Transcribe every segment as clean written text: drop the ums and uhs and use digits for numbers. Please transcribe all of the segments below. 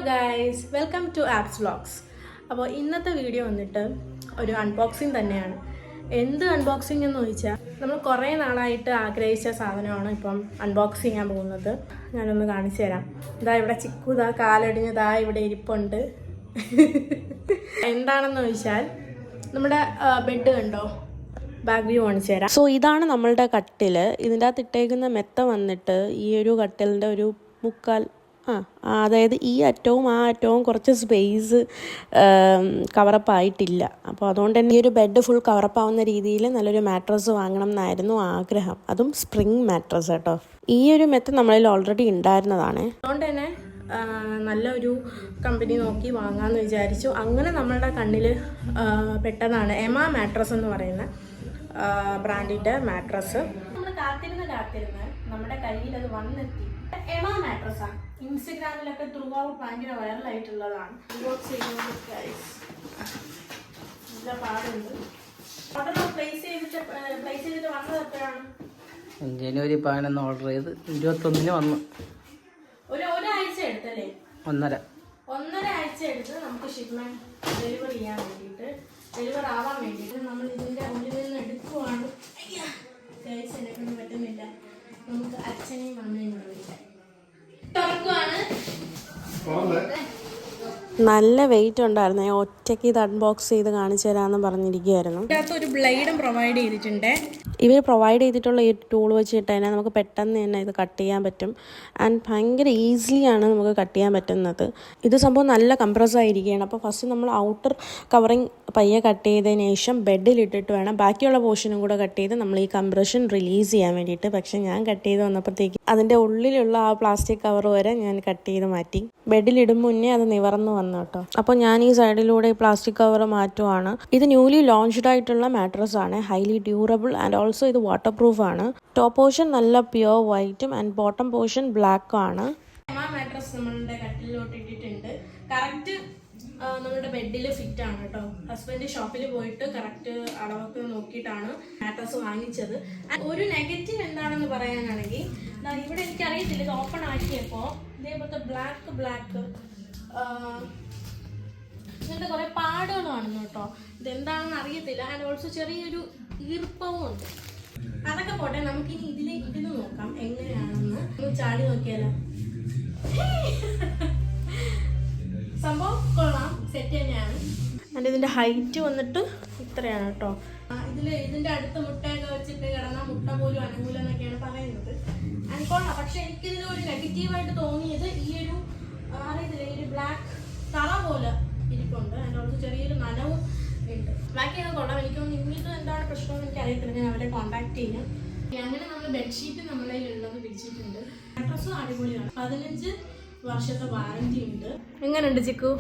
Guys, welcome to apps vlogs. അപ്പോൾ ഇന്നത്തെ video വന്നിട്ട് ഒരു അൺബോക്സിങ് തന്നെയാണ്. എന്ത് അൺബോക്സിങ് എന്ന് ചോദിച്ചാൽ നമ്മൾ കുറേ നാളായിട്ട് ആഗ്രഹിച്ച സാധനമാണ് ഇപ്പം അൺബോക്സ് ചെയ്യാൻ പോകുന്നത്. ഞാനൊന്ന് കാണിച്ചു തരാം. ഇതാ ഇവിടെ ചിക്കു ഇതാ കാലടിഞ്ഞതാ ഇവിടെ ഇരിപ്പുണ്ട്. എന്താണെന്ന് ചോദിച്ചാൽ നമ്മുടെ ബെഡ് കണ്ടോ, ബാക്ക് വ്യൂ കാണിച്ചു തരാം. സോ ഇതാണ് നമ്മളുടെ കട്ടിൽ. ഇതിൻ്റെ അകത്ത് ഇട്ടേക്കുന്ന മെത്ത വന്നിട്ട് ഈ ഒരു കട്ടിലിൻ്റെ ഒരു മുക്കാൽ അതായത് ഈ അറ്റവും ആ അറ്റവും കുറച്ച് സ്പേസ് കവറപ്പ് ആയിട്ടില്ല. അപ്പോൾ അതുകൊണ്ട് തന്നെ ഈ ഒരു ബെഡ് ഫുൾ കവറപ്പ് ആവുന്ന രീതിയിൽ നല്ലൊരു മാട്രസ് വാങ്ങണം എന്നായിരുന്നു ആഗ്രഹം. അതും സ്പ്രിങ് മാട്രസ് കേട്ടോ. ഈ ഒരു മെത്ത നമ്മളിൽ ഓൾറെഡി ഉണ്ടായിരുന്നതാണ്. അതുകൊണ്ട് തന്നെ നല്ലൊരു കമ്പനി നോക്കി വാങ്ങാമെന്ന് വിചാരിച്ചു. അങ്ങനെ നമ്മളുടെ കണ്ണിൽ പെട്ടതാണ് എമ മാട്രസ് എന്ന് പറയുന്ന ബ്രാൻഡിൻ്റെ മാട്രസ്. നമ്മൾ കാത്തിരുന്ന് നമ്മുടെ കയ്യിൽ അത് വന്നെത്തി. എമ മാട്രസാണ്. ഇൻസ്റ്റഗ്രാമിലൊക്കെ ത്രൂ ഔട്ട് ഭയങ്കര വൈറലായിട്ടുള്ളതാണ്. നല്ല പാടുണ്ട്. ഓർഡർ പ്ലേസ് ചെയ്തിട്ട് വന്നത് എപ്പോഴാണ്? ജനുവരി 11 ഓർഡർ ചെയ്ത് 21 വന്നു. ഒരാഴ്ച എടുത്തല്ലേ? ഒന്നര ആഴ്ച എടുത്ത് നമുക്ക് ഷിപ്മെന്റ് ഡെലിവറി ചെയ്യാൻ വേണ്ടിയിട്ട്, ഡെലിവർ ആവാൻ വേണ്ടിയിട്ട് നമ്മൾ ഇതിൻ്റെ ഉള്ളിൽ നിന്ന് എടുക്കുവാണ്. എന്നെക്കൊണ്ട് പറ്റുന്നില്ല. നമുക്ക് അച്ഛനെയും അമ്മയും കൂടെ വിളിക്കാം. തുറക്കുവാണ്. നല്ല വെയിറ്റ് ഉണ്ടായിരുന്നു. ഞാൻ ഒറ്റയ്ക്ക് ഇത് അൺബോക്സ് ചെയ്ത് കാണിച്ചു തരാമെന്ന് പറഞ്ഞിരിക്കുകയായിരുന്നു. ഇതിനകത്ത് ഒരു ബ്ലേഡും പ്രൊവൈഡ് ചെയ്തിട്ടുണ്ട്. ഇവർ പ്രൊവൈഡ് ചെയ്തിട്ടുള്ള ഈ ടൂൾ വെച്ചിട്ട് തന്നെ നമുക്ക് പെട്ടെന്ന് തന്നെ ഇത് കട്ട് ചെയ്യാൻ പറ്റും. ആൻഡ് ഭയങ്കര ഈസിലിയാണ് നമുക്ക് കട്ട് ചെയ്യാൻ പറ്റുന്നത്. ഇത് സംഭവം നല്ല കംപ്രസ് ആയിരിക്കുകയാണ്. അപ്പോൾ ഫസ്റ്റ് നമ്മൾ ഔട്ടർ കവറിങ് പയ്യെ കട്ട് ചെയ്തതിന് ശേഷം ബെഡിലിട്ടിട്ട് വേണം ബാക്കിയുള്ള പോർഷനും കൂടെ കട്ട് ചെയ്ത് നമ്മൾ ഈ കംപ്രഷൻ റിലീസ് ചെയ്യാൻ വേണ്ടിയിട്ട്. പക്ഷേ ഞാൻ കട്ട് ചെയ്ത് വന്നപ്പോഴത്തേക്ക് അതിൻ്റെ ഉള്ളിലുള്ള ആ പ്ലാസ്റ്റിക് കവർ വരെ ഞാൻ കട്ട് ചെയ്ത് മാറ്റി. ബെഡിലിടും മുന്നേ അത് നിവർന്ന് വന്നു കേട്ടോ. അപ്പോൾ ഞാൻ ഈ സൈഡിലൂടെ ഈ പ്ലാസ്റ്റിക് കവർ മാറ്റുവാണ്. ഇത് ന്യൂലി ലോഞ്ച്ഡ് ആയിട്ടുള്ള മാട്രസ് ആണ്. ഹൈലി ഡ്യൂറബിൾ ആൻഡ് ഓൾസോ ഇത് വാട്ടർ പ്രൂഫ് ആണ്. ടോപ്പ് പോർഷൻ നല്ല പ്യുവർ വൈറ്റും ആൻഡ് ബോട്ടം പോർഷൻ ബ്ലാക്കും ആണ്. മാട്രസ് നമ്മളുടെ കട്ടിലോട്ട് ഇട്ടിട്ടുണ്ട്. കറക്റ്റ് നമ്മുടെ ബെഡിൽ ഫിറ്റ് ആണ് കേട്ടോ. ഹസ്ബൻഡ് ഷോപ്പിൽ പോയിട്ട് കറക്റ്റ് അളവൊക്കെ നോക്കിയിട്ടാണ് മാട്രസ് വാങ്ങിച്ചത്. ഒരു നെഗറ്റീവ് എന്താണെന്ന് പറയാനാണെങ്കിൽ, ഇവിടെ എനിക്കറിയത്തില്ല, ഇത് ഓപ്പൺ ആക്കിയപ്പോൾ ഇതേപോലത്തെ ബ്ലാക്ക് ഇങ്ങനത്തെ കുറേ പാടുകൾ കാണുന്നു കേട്ടോ. ഇതെന്താണെന്ന് അറിയത്തില്ല. ആൻഡ് ഓൾസോ ചെറിയൊരു ഈർപ്പവും ഉണ്ട്. അതൊക്കെ പോട്ടെ, നമുക്കിനി ഇതിലേക്ക് ഇരുന്ന് നോക്കാം എങ്ങനെയാണെന്ന്. ചാടി നോക്കിയാലോ. സംഭവം കൊള്ളാം, സെറ്റ് തന്നെയാണ്. ആൻഡ് ഇതിൻ്റെ ഹൈറ്റ് വന്നിട്ട് ഇത്രയാണ് കേട്ടോ. ഇതിൻ്റെ അടുത്ത് മുട്ടയൊക്കെ വെച്ചിട്ട് കിടന്നാൽ മുട്ട പോലും അനങ്ങൂല എന്നൊക്കെയാണ് പറയുന്നത്. ആൻഡ് കൊള്ളാം. പക്ഷെ എനിക്കിതിൽ ഒരു നെഗറ്റീവായിട്ട് തോന്നിയത് ഈ ഒരു അറിയത്തില്ല, ഈ ഒരു ബ്ലാക്ക് തറ പോലെ ഇരിപ്പുണ്ട്. ആൻഡ് ഓൾസോ ചെറിയൊരു നനവും ഉണ്ട്. ബാക്കിയൊക്കെ കൊള്ളാം. എനിക്കൊന്നും ഇന്നിത് എന്താണ് പ്രശ്നമെന്ന് എനിക്ക് അറിയത്തില്ല. ഞാൻ അവരെ കോൺടാക്ട് ചെയ്യാം. അങ്ങനെ നമ്മൾ ബെഡ്ഷീറ്റ് നമ്മളെ ഉള്ളത് പിടിച്ചിട്ടുണ്ട്. മാട്രസും അടിപൊളിയാണ്. 15 വർഷത്തെ വാറന്റി ഉണ്ട്. എങ്ങനെയുണ്ട് ചിക്കു?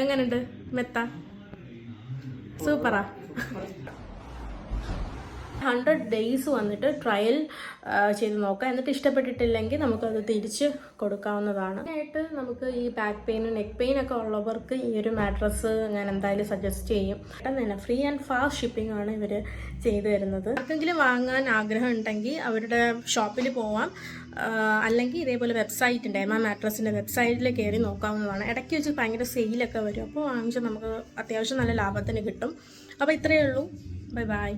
എങ്ങനെയുണ്ട് മെത്ത? സൂപ്പറാ. 100 ഡേയ്സ് വന്നിട്ട് ട്രയൽ ചെയ്ത് നോക്കാം. എന്നിട്ട് ഇഷ്ടപ്പെട്ടിട്ടില്ലെങ്കിൽ നമുക്കത് തിരിച്ച് കൊടുക്കാവുന്നതാണ്. ആയിട്ട് നമുക്ക് ഈ ബാക്ക് പെയിനും നെക്ക് പെയിനൊക്കെ ഉള്ളവർക്ക് ഈ ഒരു മാട്രസ് ഞാൻ എന്തായാലും സജസ്റ്റ് ചെയ്യും. പെട്ടെന്ന് തന്നെ ഫ്രീ ആൻഡ് ഫാസ്റ്റ് ഷിപ്പിംഗ് ആണ് ഇവർ ചെയ്തു തരുന്നത്. ആർക്കെങ്കിലും വാങ്ങാൻ ആഗ്രഹം ഉണ്ടെങ്കിൽ അവരുടെ ഷോപ്പിൽ പോവാം. അല്ലെങ്കിൽ ഇതേപോലെ വെബ്സൈറ്റ് ഉണ്ട്, എമ മാട്രസിൻ്റെ വെബ്സൈറ്റിൽ കയറി നോക്കാവുന്നതാണ്. ഇടയ്ക്ക് വെച്ച് ഭയങ്കര സെയിലൊക്കെ വരും. അപ്പോൾ വാങ്ങിച്ചാൽ നമുക്ക് അത്യാവശ്യം നല്ല ലാഭത്തിന് കിട്ടും. അപ്പോൾ ഇത്രയേ ഉള്ളൂ. Bye bye.